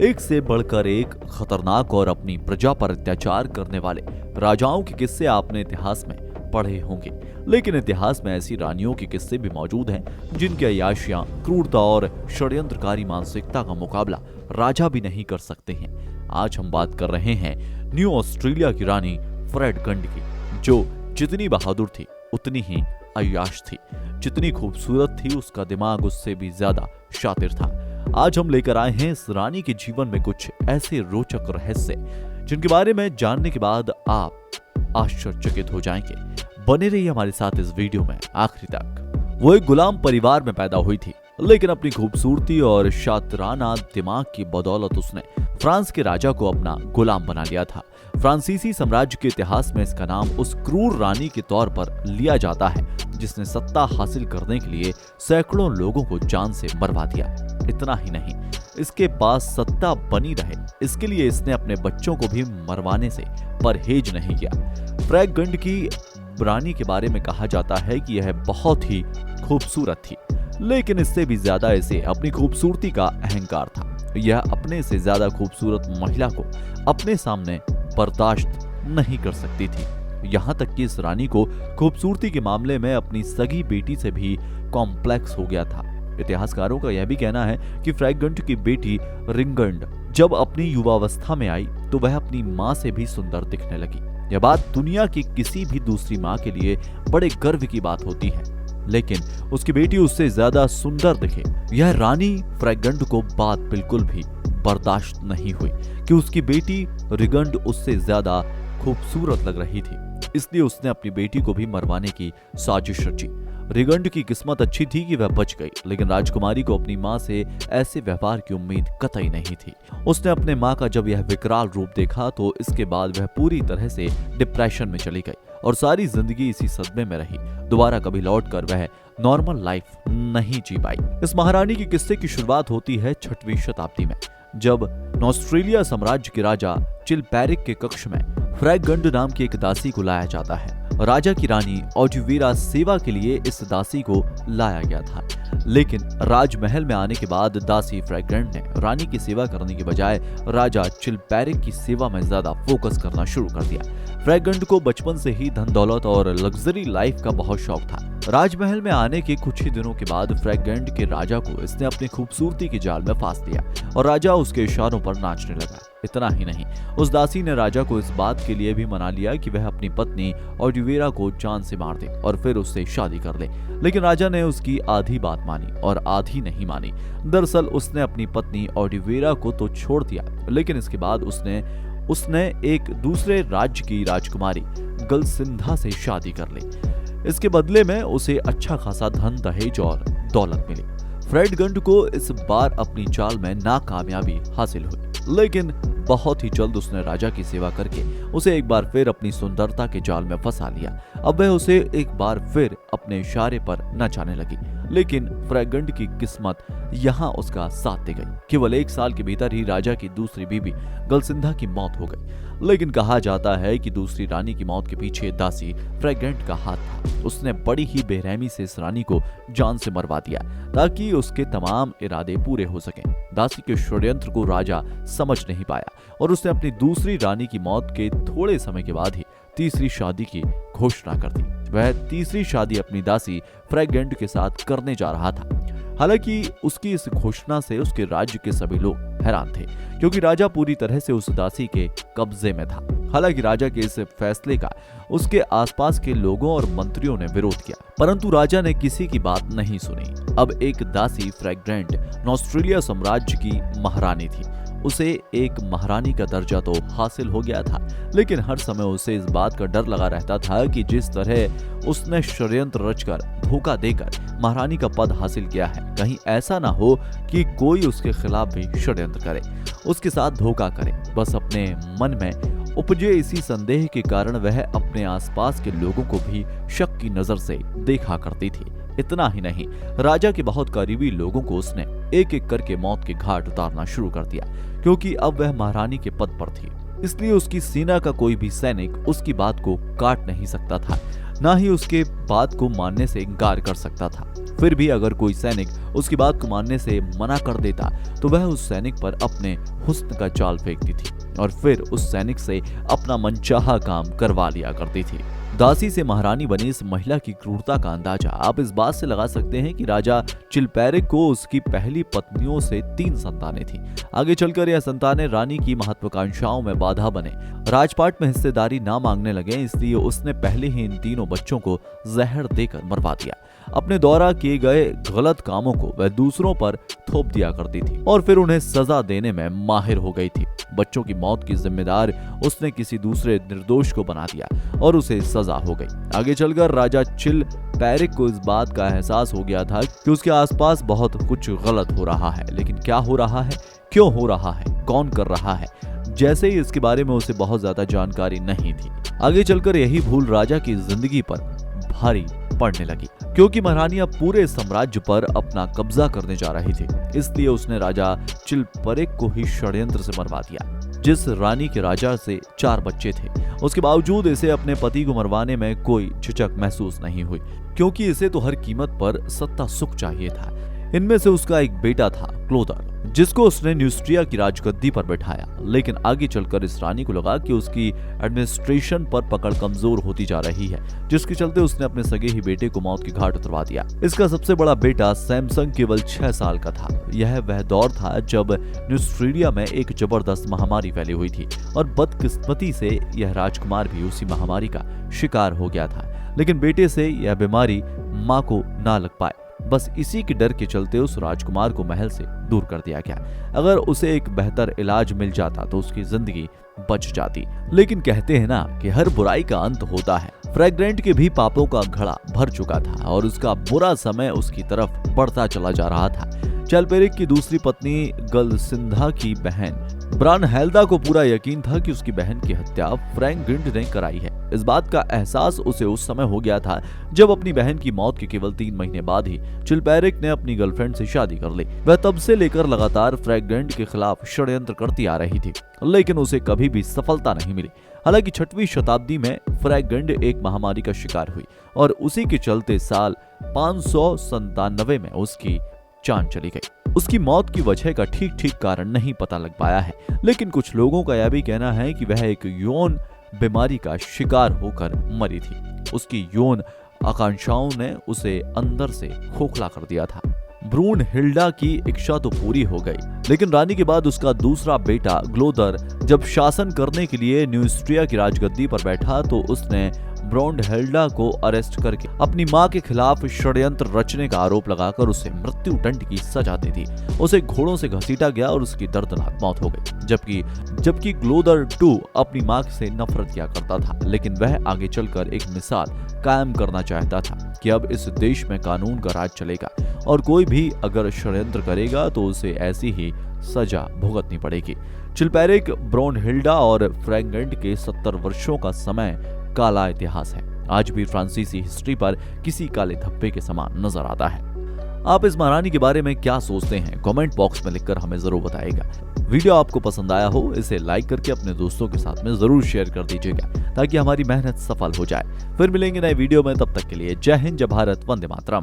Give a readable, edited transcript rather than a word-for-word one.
एक से बढ़कर एक खतरनाक और अपनी प्रजा पर अत्याचार करने वाले राजाओं के किस्से आपने इतिहास में पढ़े होंगे, लेकिन इतिहास में ऐसी रानियों के किस्से भी मौजूद हैं जिनकी अय्याशियां, क्रूरता और षड्यंत्रकारी मानसिकता का मुकाबला राजा भी नहीं कर सकते हैं। आज हम बात कर रहे हैं न्यू ऑस्ट्रेलिया की रानी फ्रेड गंड की, जो जितनी बहादुर थी उतनी ही अय्याश थी। जितनी खूबसूरत थी उसका दिमाग उससे भी ज्यादा शातिर था। आज हम लेकर आए हैं इस रानी के जीवन में कुछ ऐसे रोचक रहस्य जिनके बारे में जानने के बाद आप आश्चर्यचकित हो जाएंगे। बने रहिए हमारे साथ इस वीडियो में आखिरी तक। वो एक गुलाम परिवार में पैदा हुई थी, लेकिन अपनी खूबसूरती और शातिराना दिमाग की बदौलत उसने फ्रांस के राजा को अपना गुलाम बना लिया था। फ्रांसीसी साम्राज्य के इतिहास में इसका नाम उस क्रूर रानी के तौर पर लिया जाता है जिसने सत्ता हासिल करने के लिए सैकड़ों लोगों को जान से मरवा दिया। इतना ही नहीं, इसके पास सत्ता बनी रहे इसके लिए इसने अपने बच्चों को भी मरवाने से परहेज नहीं किया। फ्रेड गंड की रानी के बारे में कहा जाता है कि यह बहुत ही खूबसूरत थी, लेकिन इससे भी ज्यादा इसे अपनी खूबसूरती का अहंकार था। यह अपने से ज्यादा खूबसूरत महिला को अपने सामने बर्दाश्त नहीं कर सकती थी। यहाँ तक कि इस रानी को खूबसूरती के मामले में अपनी सगी बेटी से भी कॉम्प्लेक्स हो गया था। इतिहासकारों का यह भी कहना है कि फ्रेड गंड की बेटी रिंगंड जब अपनी युवावस्था में आई तो वह अपनी मां से भी सुंदर दिखने लगी। यह बात दुनिया की किसी भी दूसरी मां के लिए बड़े गर्व की बात होती है, लेकिन उसकी बेटी उससे ज्यादा सुंदर दिखे, यह रानी फ्रेड गंड को बात बिल्कुल भी बर्दाश्त नहीं हुई कि उसकी बेटी रिगंड उससे ज्यादा खूबसूरत लग रही थी। इसलिए उसने अपनी बेटी को भी मरवाने की साजिश रची। रिगंड की किस्मत अच्छी थी कि वह बच गई, लेकिन राजकुमारी को अपनी मां से ऐसे व्यवहार की उम्मीद कतई नहीं थी। उसने अपने मां का जब यह विकराल रूप देखा तो इसके बाद वह पूरी तरह से डिप्रेशन में चली गई और सारी जिंदगी इसी सदमे में रही। दोबारा कभी लौटकर वह नॉर्मल लाइफ नहीं जी पाई। इस महारानी के किस्से की शुरुआत होती है 6वीं शताब्दी में, जब ऑस्ट्रेलिया साम्राज्य के राजा चिलपैरिक के कक्ष में फ्रेड गंड नाम की एक दासी को लाया जाता है। राजा की रानी ऑलिविरा सेवा के लिए इस दासी को लाया गया था, लेकिन राजमहल में आने के बाद दासी फ्रेड गंड ने रानी की सेवा करने के बजाय राजा चिलपैरिक की सेवा में ज्यादा फोकस करना शुरू कर दिया। फ्रेड गंड को बचपन से ही धन दौलत और लग्जरी लाइफ का बहुत शौक था। राजमहल में आने के कुछ ही दिनों के बाद फ्रेड गंड के राजा को इसने अपनी खूबसूरती के जाल में फांस दिया और राजा उसके इशारों पर नाचने लगा। इतना ही नहीं, उस दासी ने राजा को इस बात के लिए भी मना लिया कि वह अपनी पत्नी ऑलिविरा को जान से मार दे और फिर उससे शादी कर ले, लेकिन राजा ने उसकी आधी बात मानी और आधी नहीं मानी। दरअसल उसने अपनी पत्नी ऑलिविरा को तो छोड़ दिया, लेकिन इसके बाद उसने एक दूसरे राज्य की राजकुमारी गलसिंधा से शादी कर ली। इसके बदले में उसे अच्छा खासा धन, दहेज और दौलत मिली। फ्रेड गंड को इस बार अपनी चाल में नाकामयाबी हासिल हुई, लेकिन बहुत ही जल्द उसने राजा की सेवा करके उसे एक बार फिर अपनी सुंदरता के जाल में फंसा लिया। अब वह उसे एक बार फिर अपने इशारे पर नचाने लगी, लेकिन फ्रेड गंड की किस्मत यहाँ उसका साथ दे गई। केवल 1 साल के भीतर ही राजा की दूसरी बीवी गलसिंधा की मौत हो गई, लेकिन कहा जाता है कि दूसरी रानी की मौत के पीछे दासी फ्रेड गंड का हाथ था। उसने बड़ी ही बेरहमी से इस रानी को जान से मरवा दिया ताकि उसके तमाम इरादे पूरे हो सकें। दासी के षड्यंत्र को राजा समझ नहीं पाया और उसने अपनी दूसरी रानी की मौत के थोड़े समय के बाद ही तीसरी शादी की घोषणा कर दी। वह तीसरी शादी अपनी दासी फ्रेड गंड के साथ करने जा रहा था। हालांकि उसकी इस घोषणा से उसके राज्य के सभी लोग हैरान थे, क्योंकि राजा पूरी तरह से उस दासी के कब्जे में था। हालांकि राजा के इस फैसले का उसके आसपास के लोगों और मंत्रियों ने विरोध किया, परंतु राजा ने किसी की बात नहीं सुनी। अब एक दासी फ्रेड गंड ऑस्ट्रेलिया साम्राज्य की महारानी थी। उसे एक महारानी का दर्जा तो हासिल हो गया था, लेकिन हर समय उसे इस बात का डर लगा रहता था कि जिस तरह उसने षड्यंत्र रचकर, धोखा देकर महारानी का पद हासिल किया है, कहीं ऐसा ना हो कि कोई उसके खिलाफ भी षड्यंत्र करे, उसके साथ धोखा करे। बस अपने मन में उपजे इसी संदेह के कारण वह अपने आसपास के लोगों को भी शक की नजर से देखा करती थी। इतना ही नहीं, राजा के बहुत करीबी लोगों को उसने एक एक करके मौत के घाट उतारना शुरू कर दिया, क्योंकि अब वह महारानी के पद पर थी। इसलिए उसकी सेना का कोई भी सैनिक उसकी बात को काट नहीं सकता था, ना ही उसके बात को मानने से इनकार कर सकता था। फिर भी अगर कोई सैनिक उसकी बात को मानने से मना कर देता तो वह उस सैनिक पर अपने हुस्न का जाल फेंकती थी और फिर उस सैनिक से अपना मनचाहा काम करवा लिया करती थी। दासी से महारानी बनी इस महिला की क्रूरता का अंदाजा आप इस बात से लगा सकते हैं कि राजा चिलपैरिक को उसकी पहली पत्नियों से 3 संतानें थीं। आगे चलकर यह संतानें रानी की महत्वाकांक्षाओं में बाधा बने, राजपाट में हिस्सेदारी ना मांगने लगे, इसलिए उसने पहले ही इन तीनों बच्चों को जहर देकर मरवा दिया। अपने द्वारा किए गए गलत कामों को वह दूसरों पर थोप दिया करती थी और फिर उन्हें सजा देने में माहिर हो गई थी। बच्चों की मौत की जिम्मेदार उसने किसी दूसरे निर्दोष को बना दिया और उसे सजा हो गई। आगे चलकर राजा चिलपैरिक को इस बात का एहसास हो गया था कि उसके आसपास बहुत कुछ गलत हो रहा है, लेकिन क्या हो रहा है, क्यों हो रहा है, कौन कर रहा है, जैसे ही इसके बारे में उसे बहुत ज्यादा जानकारी नहीं थी। आगे चलकर यही भूल राजा की जिंदगी पर भारी पड़ने लगी, क्योंकि महारानी अब पूरे साम्राज्य पर अपना कब्जा करने जा रही थी। इसलिए उसने राजा चिलपैरिक को ही षड्यंत्र से मरवा दिया। जिस रानी के राजा से 4 बच्चे थे, उसके बावजूद इसे अपने पति को मरवाने में कोई झिझक महसूस नहीं हुई, क्योंकि इसे तो हर कीमत पर सत्ता सुख चाहिए था। इनमें से उसका एक बेटा था क्लोदर, जिसको उसने न्यूस्ट्रिया की राजगद्दी पर बैठाया। लेकिन आगे चलकर इस रानी को लगा कि उसकी एडमिनिस्ट्रेशन पर पकड़ कमजोर होती जा रही है, जिसके चलते उसने अपने सगे ही बेटे को मौत के घाट उतरवा दिया। इसका सबसे बड़ा बेटा सैमसंग केवल 6 साल का था। यह वह दौर था जब न्यूस्ट्रिया में एक जबरदस्त महामारी फैली हुई थी और बदकिस्मती से यह राजकुमार भी उसी महामारी का शिकार हो गया था। लेकिन बेटे से यह बीमारी मां को ना लग पाए, बस इसी के डर के चलते उस राजकुमार को महल से दूर कर दिया गया। अगर उसे एक बेहतर इलाज मिल जाता तो उसकी जिंदगी बच जाती। लेकिन कहते हैं ना कि हर बुराई का अंत होता है। फ्रैग्रेंट के भी पापों का घड़ा भर चुका था और उसका बुरा समय उसकी तरफ बढ़ता चला जा रहा था। चिलपैरिक की दूसरी पत्नी गलसिंधा की बहन ब्रानहेल्दा को पूरा यकीन था कि उसकी बहन की हत्या फ्रैग्रेंट ने कराई है। इस बात का एहसास उसे उस समय हो गया था जब अपनी बहन की मौत के केवल 3 महीने बाद ही चिलपैरिक ने अपनी गर्लफ्रेंड से शादी कर ली। वह तब से लेकर लगातार फ्रैग्रेंट के खिलाफ षड्यंत्र करती आ रही थी, लेकिन उसे कभी भी सफलता नहीं मिली। हालांकि 6वीं शताब्दी में फ्रैग्रेंट एक महामारी का शिकार हुई और उसी के चलते साल 597 में उसकी जान चली गई। उसकी मौत की वजह का ठीक कारण नहीं पता लग पाया है, लेकिन कुछ लोगों का यह भी कहना है कि वह एक यौन बीमारी का शिकार होकर मरी थी। उसकी यौन आकांक्षाओं ने उसे अंदर से खोखला कर दिया था। ब्रूनहिल्डा की इच्छा तो पूरी हो गई, लेकिन रानी के बाद उसका दूसरा बेटा ग्लोदर जब शासन करने के लिए न्यूस्ट्रिया की राजगद्दी पर बैठा तो उसने ब्रूनहिल्डा को अरेस्ट करके अपनी मां के खिलाफ षड्यंत्र रचने का आरोप लगाकर उसे मृत्यु दंड की सजा दे दी। उसे घोड़ों से घसीटा गया और उसकी दर्दनाक मौत हो गई। जबकि ग्लोदर 2 अपनी मां से नफरत किया करता था, लेकिन वह आगे चलकर एक मिसाल कायम करना चाहता था कि अब इस देश में कानून का राज चलेगा और कोई भी अगर षड्यंत्र करेगा तो उसे ऐसी ही सजा भुगतनी पड़ेगी। चिलपैरिक, ब्रूनहिल्डा और फ्रैग्रेंट के 70 वर्षों का समय काला इतिहास है। आज भी फ्रांसीसी हिस्ट्री पर किसी काले धब्बे के समान नजर आता है। आप इस महारानी के बारे में क्या सोचते हैं? कमेंट बॉक्स में लिखकर हमें जरूर बताइएगा। वीडियो आपको पसंद आया हो इसे लाइक करके अपने दोस्तों के साथ में जरूर शेयर कर दीजिएगा ताकि हमारी मेहनत सफल हो जाए। फिर मिलेंगे नए वीडियो में, तब तक के लिए जय हिंद, जय भारत, वंदे मातरम।